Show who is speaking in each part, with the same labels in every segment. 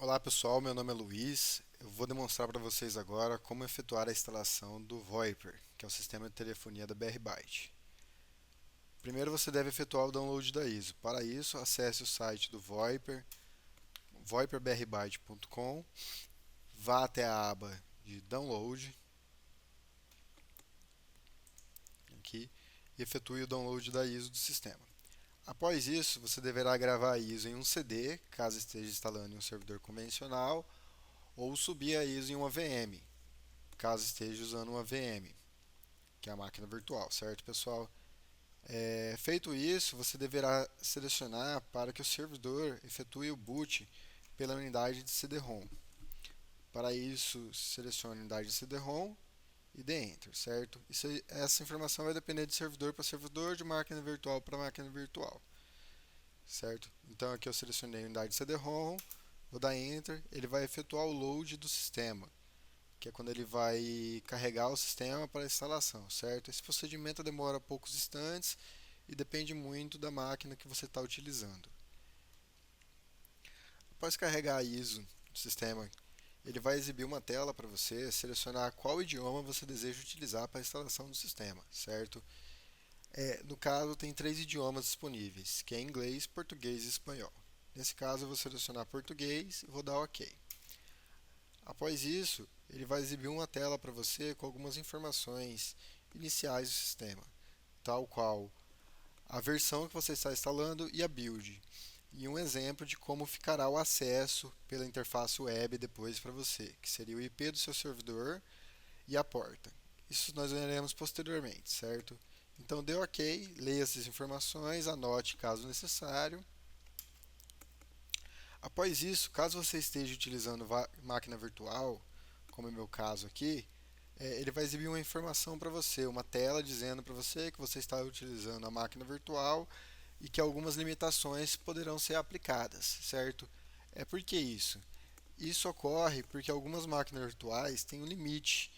Speaker 1: Olá pessoal, meu nome é Luiz. Eu vou demonstrar para vocês agora como efetuar a instalação do VoIP, que é o sistema de telefonia da BR Byte. Primeiro você deve efetuar o download da ISO. Para isso, acesse o site do VoIP, voipbrbyte.com, vá até a aba de download aqui, e efetue o download da ISO do sistema. Após isso, você deverá gravar a ISO em um CD, caso esteja instalando em um servidor convencional, ou subir a ISO em uma VM, caso esteja usando uma VM, que é a máquina virtual, certo, pessoal? Feito isso, você deverá selecionar para que o servidor efetue o boot pela unidade de CD-ROM. Para isso, selecione a unidade de CD-ROM e dê Enter, certo? Essa informação vai depender de servidor para servidor, de máquina virtual para máquina virtual, certo? Então aqui eu selecionei a unidade de CD-ROM, vou dar Enter, ele vai efetuar o load do sistema, que é quando ele vai carregar o sistema para a instalação, certo? Esse procedimento demora poucos instantes e depende muito da máquina que você está utilizando. Após carregar a ISO do sistema, ele vai exibir uma tela para você selecionar qual idioma você deseja utilizar para a instalação do sistema, certo? No caso, tem três idiomas disponíveis, que é inglês, português e espanhol. Nesse caso, eu vou selecionar português e vou dar OK. Após isso, ele vai exibir uma tela para você com algumas informações iniciais do sistema, tal qual a versão que você está instalando e a build, e um exemplo de como ficará o acesso pela interface web depois para você, que seria o IP do seu servidor e a porta. Isso nós veremos posteriormente, certo? Então dê OK, leia essas informações, anote caso necessário. Após isso, caso você esteja utilizando máquina virtual, como é o meu caso aqui, ele vai exibir uma informação para você, uma tela dizendo para você que você está utilizando a máquina virtual e que algumas limitações poderão ser aplicadas, certo? Por que isso? Isso ocorre porque algumas máquinas virtuais têm um limite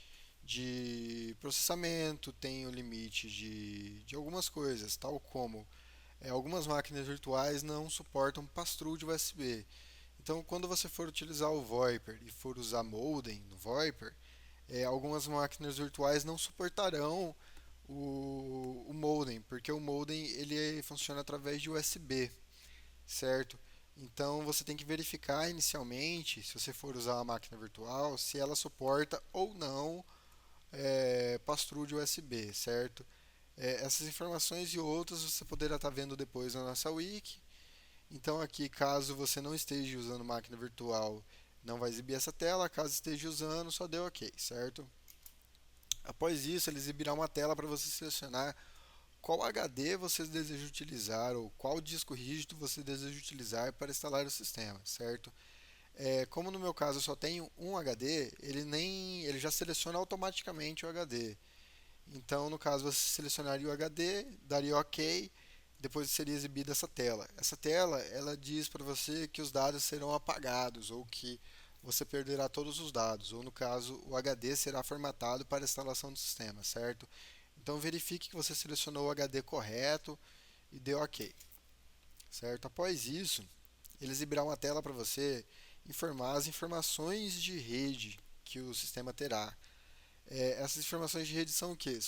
Speaker 1: de processamento, têm um limite de algumas coisas, tal como algumas máquinas virtuais não suportam pass-through de USB. Então, quando você for utilizar o VoIP e for usar modem no VoIP, algumas máquinas virtuais não suportarão o modem, porque o modem ele funciona através de USB, certo? Então você tem que verificar inicialmente, se você for usar a máquina virtual, se ela suporta ou não pass-through de USB, certo? Essas informações e outras você poderá estar vendo depois na nossa wiki. Então aqui, caso você não esteja usando máquina virtual, não vai exibir essa tela. Caso esteja usando, só dê OK, certo? Após isso, ele exibirá uma tela para você selecionar qual HD você deseja utilizar ou qual disco rígido você deseja utilizar para instalar o sistema, certo? Como no meu caso eu só tenho um HD, ele já seleciona automaticamente o HD. Então, no caso, você selecionaria o HD, daria OK, depois seria exibida essa tela. Essa tela, ela diz para você que os dados serão apagados ou que você perderá todos os dados, ou no caso, o HD será formatado para a instalação do sistema, certo? Então, verifique que você selecionou o HD correto e deu OK, certo? Após isso, ele exibirá uma tela para você informar as informações de rede que o sistema terá. Essas informações de rede são o quê?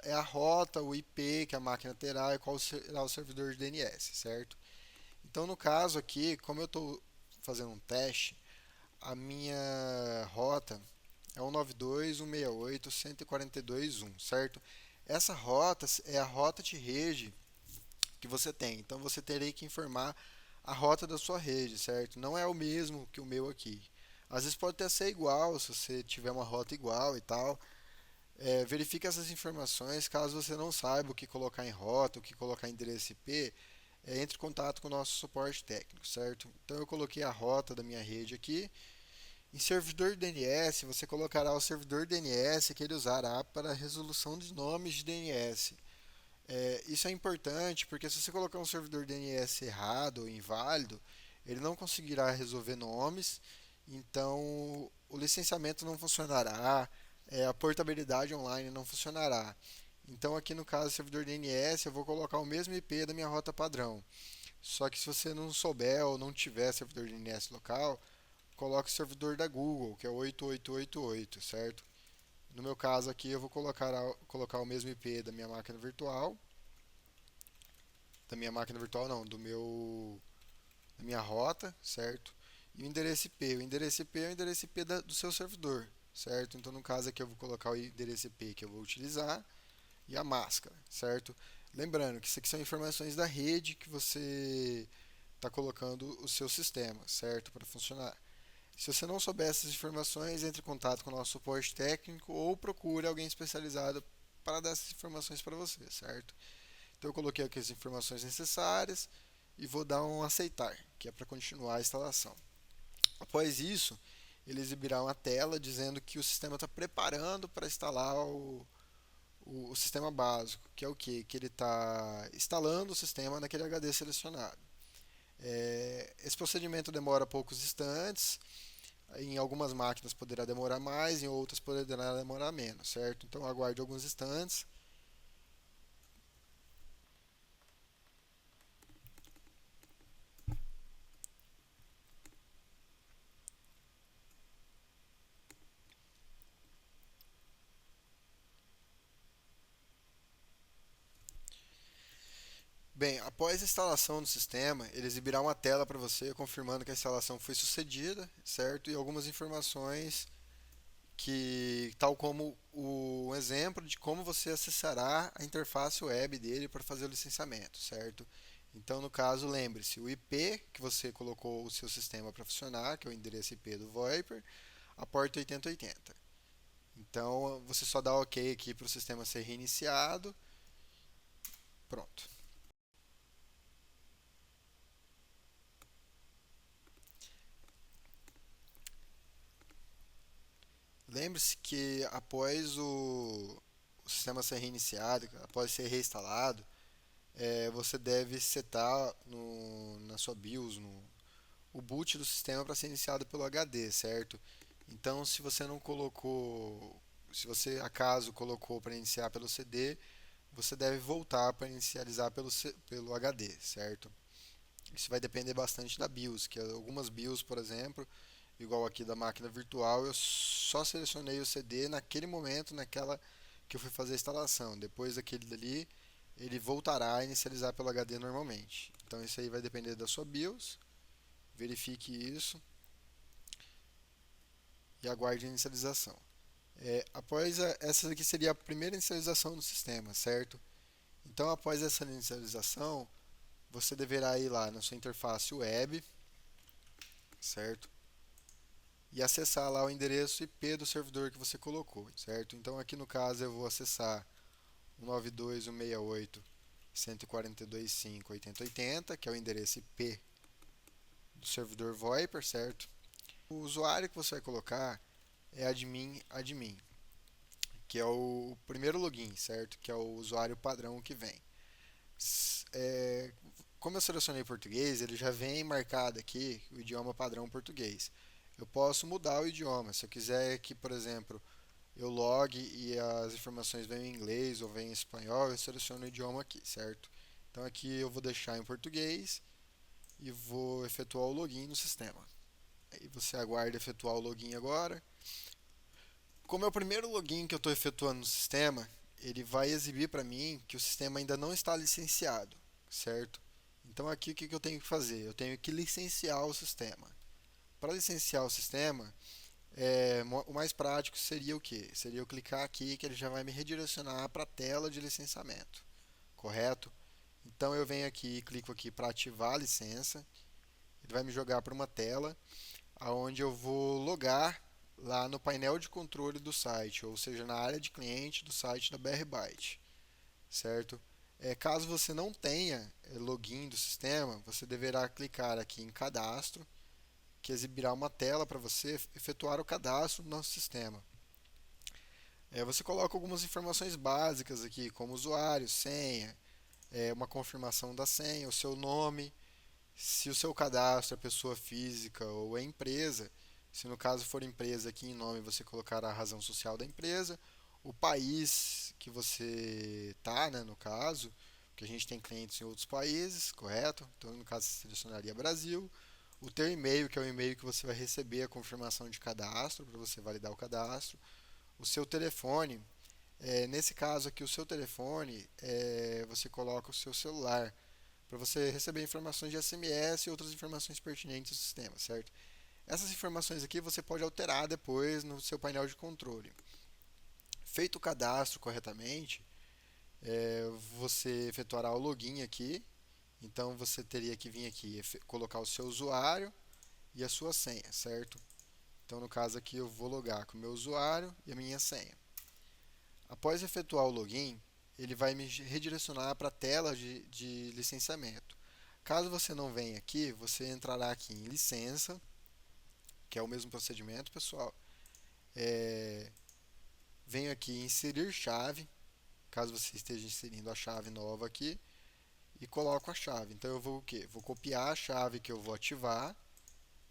Speaker 1: É a rota, o IP que a máquina terá e qual será o servidor de DNS, certo? Então, no caso aqui, como eu estou fazendo um teste, a minha rota é 192.168.142.1, certo? Essa rota é a rota de rede que você tem. Então, você terei que informar a rota da sua rede, certo? Não é o mesmo que o meu aqui. Às vezes pode até ser igual, se você tiver uma rota igual e tal. Verifique essas informações. Caso você não saiba o que colocar em rota, o que colocar em endereço IP, entre em contato com o nosso suporte técnico, certo? Então eu coloquei a rota da minha rede aqui. Em servidor DNS, você colocará o servidor DNS que ele usará para a resolução de nomes de DNS. Isso é importante porque se você colocar um servidor DNS errado ou inválido, ele não conseguirá resolver nomes, então o licenciamento não funcionará, a portabilidade online não funcionará. Então aqui no caso do servidor DNS eu vou colocar o mesmo IP da minha rota padrão. Só que se você não souber ou não tiver servidor DNS local, coloque o servidor da Google, que é 8888, certo? No meu caso aqui, eu vou colocar o mesmo IP da minha máquina virtual não, da minha rota, certo? E o endereço IP. O endereço IP é o endereço IP do seu servidor, certo? Então, no caso aqui, eu vou colocar o endereço IP que eu vou utilizar e a máscara, certo? Lembrando que isso aqui são informações da rede que você está colocando o seu sistema, certo? Para funcionar. Se você não souber essas informações, entre em contato com o nosso suporte técnico ou procure alguém especializado para dar essas informações para você, certo? Então eu coloquei aqui as informações necessárias e vou dar um aceitar, que é para continuar a instalação. Após isso, ele exibirá uma tela dizendo que o sistema está preparando para instalar o sistema básico, que é o quê? Que ele está instalando o sistema naquele HD selecionado. Esse procedimento demora poucos instantes, em algumas máquinas poderá demorar mais, em outras poderá demorar menos, certo? Então aguarde alguns instantes. Bem, após a instalação do sistema, ele exibirá uma tela para você confirmando que a instalação foi sucedida, certo? E algumas informações tal como um exemplo de como você acessará a interface web dele para fazer o licenciamento, certo? Então, no caso, lembre-se, o IP que você colocou o seu sistema para funcionar, que é o endereço IP do VoIP, a porta 8080. Então, você só dá OK aqui para o sistema ser reiniciado. Pronto. Lembre-se que após o sistema ser reiniciado, após ser reinstalado, você deve setar na sua BIOS, o boot do sistema para ser iniciado pelo HD, certo? Então, se você não colocou, se você acaso colocou para iniciar pelo CD, você deve voltar para inicializar pelo HD, certo? Isso vai depender bastante da BIOS, que algumas BIOS, por exemplo, igual aqui da máquina virtual, eu só selecionei o CD naquele momento, naquela que eu fui fazer a instalação. Depois daquele dali, ele voltará a inicializar pelo HD normalmente. Então isso aí vai depender da sua BIOS. Verifique isso e aguarde a inicialização. Essa aqui seria a primeira inicialização do sistema, certo? Então após essa inicialização, você deverá ir lá na sua interface web, certo? E acessar lá o endereço IP do servidor que você colocou, certo? Então aqui no caso eu vou acessar o 92.168.142.5.80.80, que é o endereço IP do servidor VoIP, certo? O usuário que você vai colocar é admin, que é o primeiro login, certo? Que é o usuário padrão que vem. É, como eu selecionei português, ele já vem marcado aqui o idioma padrão português. Eu posso mudar o idioma. Se eu quiser que, por exemplo, eu logue e as informações venham em inglês ou venham em espanhol, eu seleciono o idioma aqui, certo? Então aqui eu vou deixar em português e vou efetuar o login no sistema. Aí você aguarda efetuar o login agora. Como é o primeiro login que eu estou efetuando no sistema, ele vai exibir para mim que o sistema ainda não está licenciado, certo? Então aqui o que eu tenho que fazer? Eu tenho que licenciar o sistema. Para licenciar o sistema, o mais prático seria o quê? Seria eu clicar aqui que ele já vai me redirecionar para a tela de licenciamento, correto? Então eu venho aqui e clico aqui para ativar a licença. Ele vai me jogar para uma tela onde eu vou logar lá no painel de controle do site, ou seja, na área de cliente do site da BR Byte, certo? Caso você não tenha login do sistema, você deverá clicar aqui em cadastro, que exibirá uma tela para você efetuar o cadastro no nosso sistema. Você coloca algumas informações básicas aqui, como usuário, senha, uma confirmação da senha, o seu nome, se o seu cadastro é pessoa física ou é empresa, se no caso for empresa aqui em nome você colocará a razão social da empresa, o país que você está, né, no caso, que a gente tem clientes em outros países, correto? Então no caso você selecionaria Brasil, o teu e-mail, que é o e-mail que você vai receber a confirmação de cadastro, para você validar o cadastro, o seu telefone, nesse caso aqui, o seu telefone, você coloca o seu celular, para você receber informações de SMS e outras informações pertinentes do sistema, certo? Essas informações aqui você pode alterar depois no seu painel de controle. Feito o cadastro corretamente, você efetuará o login aqui. Então você teria que vir aqui e colocar o seu usuário e a sua senha, certo? Então no caso aqui eu vou logar com o meu usuário e a minha senha. Após efetuar o login, ele vai me redirecionar para a tela de licenciamento. Caso você não venha aqui, você entrará aqui em licença, que é o mesmo procedimento, pessoal. Venho aqui em inserir chave, caso você esteja inserindo a chave nova aqui, e coloco a chave. Então eu vou o quê? Vou copiar a chave que eu vou ativar,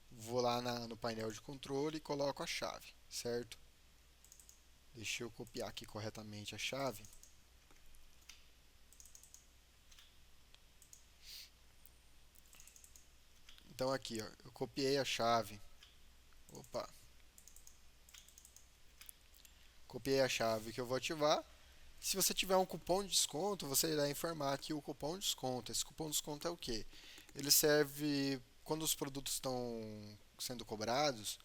Speaker 1: vou lá no painel de controle e coloco a chave, certo? Deixa eu copiar aqui corretamente a chave. Então aqui, ó, eu copiei a chave. Opa, copiei a chave que eu vou ativar. Se você tiver um cupom de desconto, você irá informar aqui o cupom de desconto. Esse cupom de desconto é o quê? Ele serve quando os produtos estão sendo cobrados,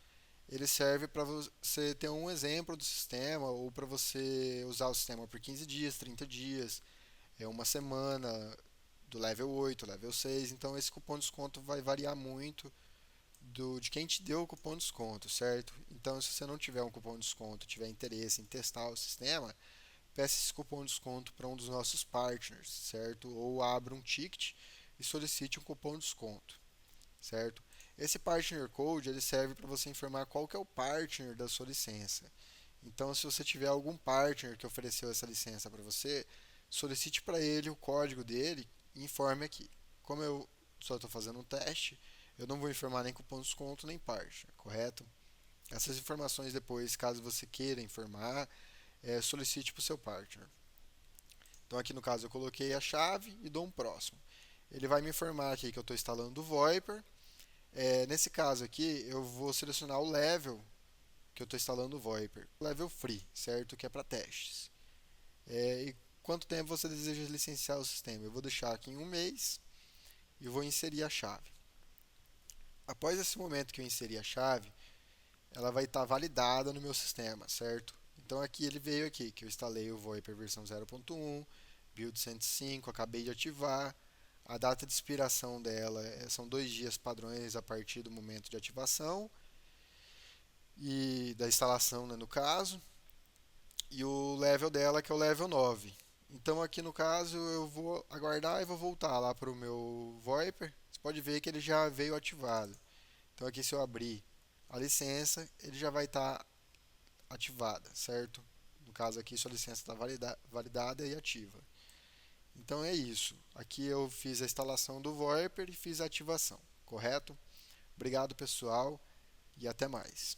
Speaker 1: ele serve para você ter um exemplo do sistema ou para você usar o sistema por 15 dias, 30 dias, uma semana, do level 8, level 6. Então esse cupom de desconto vai variar muito de quem te deu o cupom de desconto, certo? Então se você não tiver um cupom de desconto, tiver interesse em testar o sistema, peça esse cupom de desconto para um dos nossos partners, certo? Ou abra um ticket e solicite um cupom de desconto, certo? Esse partner code ele serve para você informar qual que é o partner da sua licença. Então, se você tiver algum partner que ofereceu essa licença para você, solicite para ele o código dele e informe aqui. Como eu só estou fazendo um teste, eu não vou informar nem cupom de desconto nem partner, correto? Essas informações depois, caso você queira informar, solicite para o seu partner. Então aqui no caso eu coloquei a chave e dou um próximo. Ele vai me informar aqui que eu estou instalando o Viper. Nesse caso aqui eu vou selecionar o level que eu estou instalando o Viper. Level Free, certo? Que é para testes. E quanto tempo você deseja licenciar o sistema? Eu vou deixar aqui em um mês e vou inserir a chave. Após esse momento que eu inseri a chave, ela vai estar validada no meu sistema, certo? Então aqui ele veio aqui, que eu instalei o VoIP versão 0.1, build 105, acabei de ativar. A data de expiração dela são 2 dias padrões a partir do momento de ativação e da instalação, né, no caso. E o level dela que é o level 9. Então aqui no caso eu vou aguardar e vou voltar lá para o meu Viper. Você pode ver que ele já veio ativado. Então aqui se eu abrir a licença, ele já vai estar ativada, certo? No caso aqui, sua licença está validada e ativa. Então é isso. Aqui eu fiz a instalação do Viper e fiz a ativação, correto? Obrigado, pessoal, e até mais.